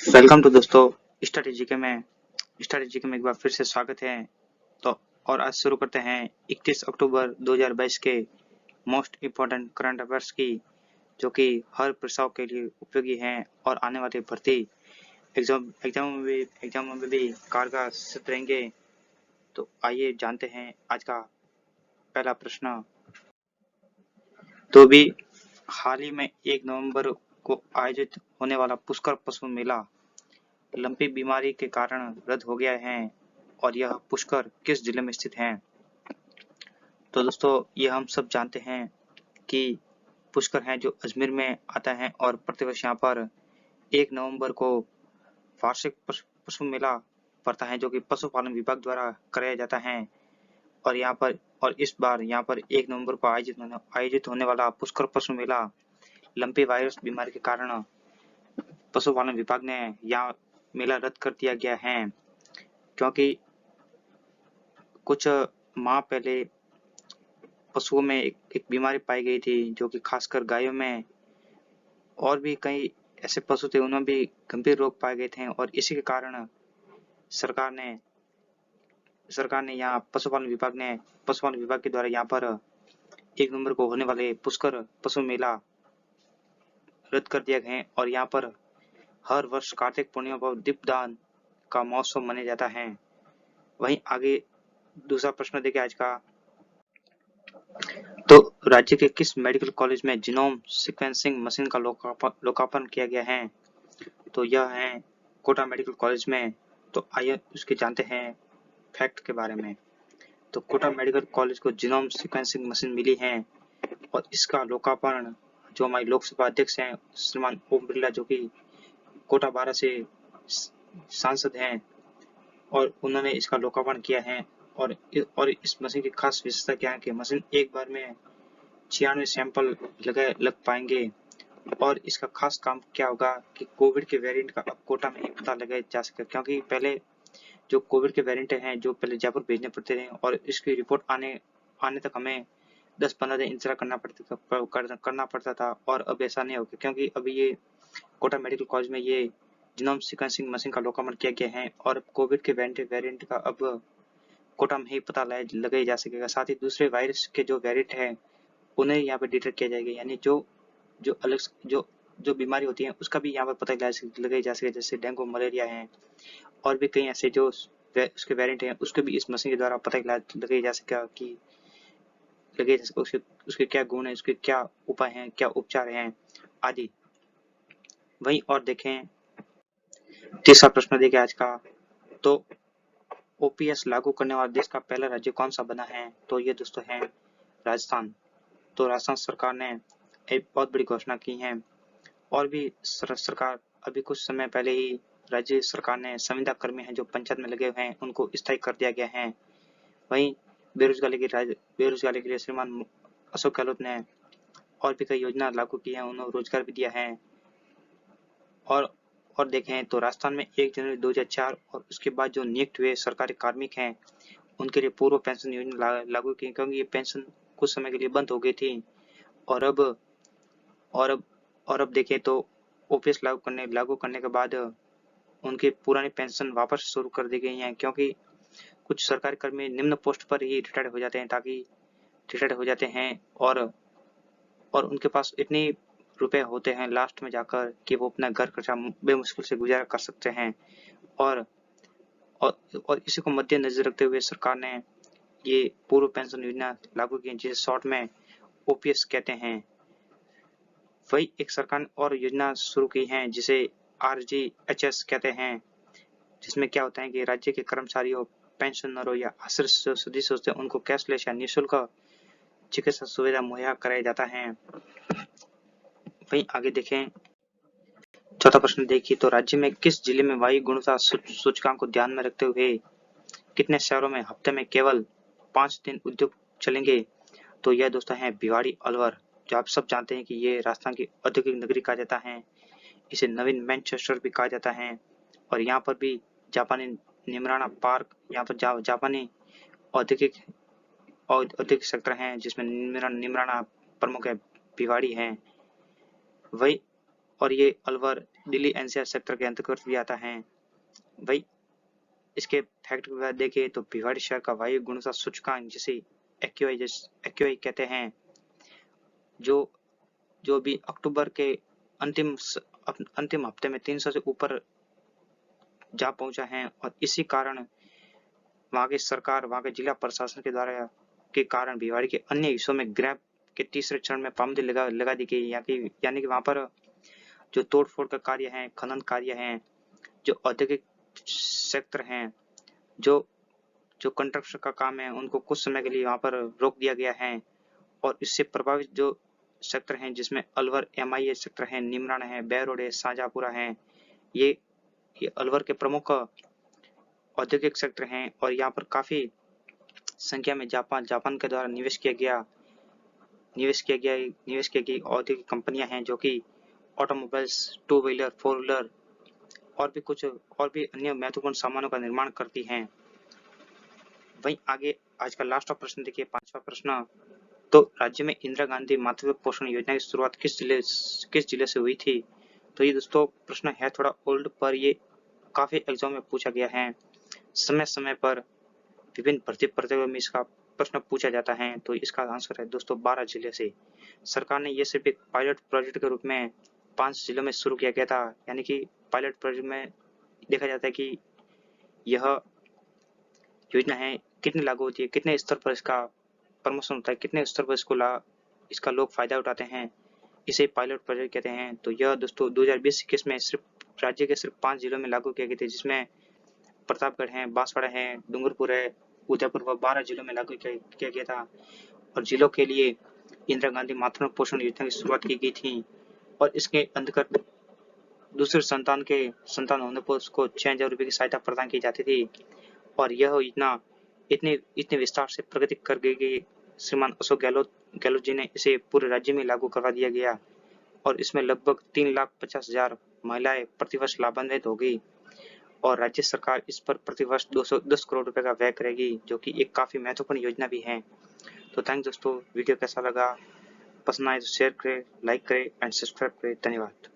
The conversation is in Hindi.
वेलकम टू दोस्तों। स्ट्रेटेजी के में एक बार फिर से स्वागत है। तो और आज शुरू करते हैं 31 अक्टूबर 2022 के मोस्ट इम्पोर्टेंट करंट अफेयर्स की, जो कि हर प्रस्ताव के लिए उपयोगी हैं और आने वाली भर्ती एग्जाम में भी कारगर सिद्ध रहेंगे। तो आइए जानते हैं आज का पहला प्रश्न। तो भी हाल ही में 1 नवंबर को आयोजित होने वाला पुष्कर पशु मेला लंपी बीमारी के कारण रद्द हो गया है और यह पुष्कर किस जिले में स्थित है। तो दोस्तों ये हम सब जानते हैं कि पुष्कर है जो अजमेर में आता है और प्रतिवर्ष यहाँ पर 1 नवंबर को वार्षिक पशु मेला पड़ता है, जो कि पशुपालन विभाग द्वारा कराया जाता है। और यहाँ पर इस बार यहाँ पर 1 नवंबर को आयोजित होने वाला पुष्कर पशु मेला लंपी वायरस बीमारी के कारण पशुपालन विभाग ने यहाँ मेला रद्द कर दिया गया है, क्योंकि कुछ माह पहले पशुओं में एक बीमारी पाई गई थी, जो कि खासकर गायों में, और भी कई ऐसे पशु थे उनमें भी गंभीर रोग पाए गए थे। और इसी के कारण सरकार ने यहाँ पशुपालन विभाग के द्वारा यहाँ पर 1 नवंबर को होने वाले पुष्कर पशु मेला रद्द कर दिया गया है। और यहाँ पर हर वर्ष कार्तिक पूर्णिमा पर दीपदान का महोत्सव मनाया जाता है। वहीं आगे दूसरा प्रश्न देखिए आज का। तो राज्य के किस मेडिकल कॉलेज में जीनोम सीक्वेंसिंग मशीन का लोकार्पण किया गया है। तो यह है कोटा मेडिकल कॉलेज में। तो आइए उसके जानते हैं फैक्ट के बारे में। तो कोटा मेडिकल कॉलेज को जीनोम सीक्वेंसिंग मशीन मिली है और इसका लोकार्पण जो हमारे लोकसभा अध्यक्ष हैं श्रीमान ओम बिरला, जो कि कोटा 12 से सांसद हैं, और उन्होंने इसका लोकार्पण किया है। और इस मशीन की खास विशेषता क्या है कि मशीन एक बार में 96 सैंपल लग पाएंगे। और इसका खास काम क्या होगा कि कोविड के वेरिएंट का अब कोटा में ही पता लगाया जा सके, क्योंकि पहले जो कोविड के वेरिएंट हैं जो पहले जयपुर भेजने पड़ते थे और इसकी रिपोर्ट आने तक हमें 10-15 दिन इंतजार करना पड़ता था। और अब ऐसा नहीं होगा, क्योंकि अभी ये कोटा मेडिकल कॉलेज में ये जीनोम सीक्वेंसिंग मशीन का लोकार्पण किया गया है और कोविड के वेरिएंट का अब कोटा में ही पता लगाया जा सकेगा। साथ ही दूसरे वायरस के जो वेरिएंट है उन्हें यहाँ पे डिटेक्ट किया जाएगा, यानी जो अलग जो बीमारी होती है उसका भी यहाँ पर पता लगाया जा सके, जैसे डेंगू मलेरिया है और भी कई ऐसे जो उसके वेरिएंट हैं उसके भी इस मशीन के द्वारा पता लगाया जा सकेगा कि उसके क्या गुण है, उसके क्या उपाय हैं, क्या उपचार हैं आदि। वहीं और देखें तीसरा प्रश्न देखें आज का। तो ओपीएस लागू करने वाला देश का पहला राज्य कौन सा बना है। तो ये दोस्तों है राजस्थान। तो राजस्थान सरकार ने एक बहुत बड़ी घोषणा की है। और भी सरकार अभी कुछ समय पहले ही राज्य सरकार ने संविदा कर्मी हैं जो पंचायत में लगे हुए हैं उनको स्थायी कर दिया गया है। वहीं बेरोजगारी के लिए श्रीमान अशोक गहलोत ने और भी कई योजना लागू की है, उन्हें रोजगार भी दिया है। और देखें तो राजस्थान में 1 जनवरी 2004 और उसके बाद जो नियुक्त हुए सरकारी कार्मिक हैं उनके लिए पूर्व पेंशन योजना लागू की, क्योंकि ये पेंशन कुछ समय के लिए बंद हो गई थी। और अब और अब और अब देखें तो ओपीएस लागू करने के बाद उनकी पुरानी पेंशन वापस शुरू कर दी गई है, क्योंकि कुछ सरकारी कर्मी निम्न पोस्ट पर ही रिटायर्ड हो जाते हैं और उनके पास इतनी रुपए होते हैं लास्ट में जाकर कि वो अपना घर खर्चा बेमुश्किल से गुजारा कर सकते हैं। और और इसी को मद्देनजर रखते हुए सरकार ने ये पूर्व पेंशन योजना लागू की, जिसे शॉर्ट में ओपीएस कहते हैं। वही एक सरकार ने और योजना शुरू की है जिसे आरजीएचएस कहते हैं, जिसमें क्या होता है कि राज्य के कर्मचारियों, पेंशनरों या आश्रित जो सदस्य होते हैं उनको कैशलेस या निःशुल्क चिकित्सा सुविधा मुहैया कराया जाता है। वहीं आगे देखें चौथा प्रश्न देखिए। तो राज्य में किस जिले में वायु गुणवत्ता सूचकांक को ध्यान में रखते हुए कितने शहरों में हफ्ते में केवल 5 दिन उद्योग चलेंगे। तो यह दोस्तों है भिवाड़ी अलवर, जो आप सब जानते हैं कि ये राजस्थान की औद्योगिक नगरी कहा जाता है। इसे नवीन मैनचेस्टर भी कहा जाता है। और यहाँ पर भी जापानी निमराना पार्क, यहाँ पर जापानी औद्योगिक सेक्टर हैं जिसमें निमराना प्रमुख है, भिवाड़ी है। वही और ये अलवर दिल्ली एनसीआर सेक्टर के अंतर्गत भी आता है। वही इसके फैक्ट के बाद देखें तो भिवाड़ी शहर का वायु गुणवत्ता सूचकांक जिसे एक्यूआई कहते हैं, जो भी अक्टूबर के अंतिम हफ्ते में 300 से ऊपर जा पहुंचा है और इसी कारण वहां की सरकार, वहां के जिला प्रशासन के द्वारा के कारण भिवाड़ी के अन्य हिस्सों में ग्रैब के तीसरे चरण में पाबंदी लगा दी गई, यानी कि वहां पर जो तोड़फोड़ का कार्य है, खनन कार्य है, जो औद्योगिक सेक्टर हैं, जो जो कंस्ट्रक्शन का काम है, उनको कुछ समय के लिए वहां पर रोक दिया गया है। और इससे प्रभावित जो सेक्टर हैं जिसमें अलवर एमआईए सेक्टर है, निमरान है, बहरोड है, शाहजहांपुरा है, ये अलवर के प्रमुख औद्योगिक सेक्टर हैं और यहाँ पर काफी संख्या में जापान के द्वारा निवेश किया गई औद्योगिक कंपनियां हैं जो कि automobiles, two wheeler, four wheeler और भी अन्य महत्वपूर्ण सामानों का निर्माण करती हैं। वहीं आगे आज का लास्ट प्रश्न देखिए, 5वां प्रश्न। तो राज्य में इंदिरा गांधी मातृत्व पोषण योजना की शुरुआत किस जिले से हुई थी? तो ये दोस्तों प्रश्न है थोड़ा ओल्ड, पर ये काफी एग्जाम में पूछा गया है। समय समय पर विभिन्न भर्ती प्रतियोगिताओं में इसका प्रश्न पूछा जाता है। तो इसका आंसर है दोस्तों 12 जिले से। सरकार ने ये सिर्फ एक पायलट प्रोजेक्ट के रूप में 5 जिलों में शुरू किया गया था, यानी कि पायलट प्रोजेक्ट में देखा जाता है कि यह योजना है कितनी लागू होती है, कितने स्तर पर इसका प्रमोशन होता है, कितने स्तर पर इसका लोग फायदा उठाते हैं, इसे पायलट प्रोजेक्ट कहते हैं। तो यह दोस्तों 2020-21 में सिर्फ राज्य के सिर्फ 5 जिलों में लागू किए गए थे, जिसमें प्रतापगढ़ है, बांसवाड़ा है, डूंगरपुर है, उदयपुर व 12 जिलों में लागू किया गया था। और जिलों के लिए इंदिरा गांधी मातृत्व पोषण योजना की शुरुआत की गई थी और इसके अंतर्गत दूसरे संतान होने पर उसको 6,000 रुपये की सहायता प्रदान की जाती थी। और यह योजना इतने विस्तार से प्रगति कर गई कि श्रीमान अशोक गहलोत जी ने इसे पूरे राज्य में लागू करवा दिया गया और इसमें लगभग 3,50,000 महिलाएं प्रतिवर्ष लाभान्वित होगी और राज्य सरकार इस पर प्रतिवर्ष 210 करोड़ रुपए का व्यय करेगी, जो कि एक काफी महत्वपूर्ण योजना भी है। तो थैंक दोस्तों, वीडियो कैसा लगा, पसंद आए तो शेयर करें, लाइक करें एंड सब्सक्राइब करें। धन्यवाद।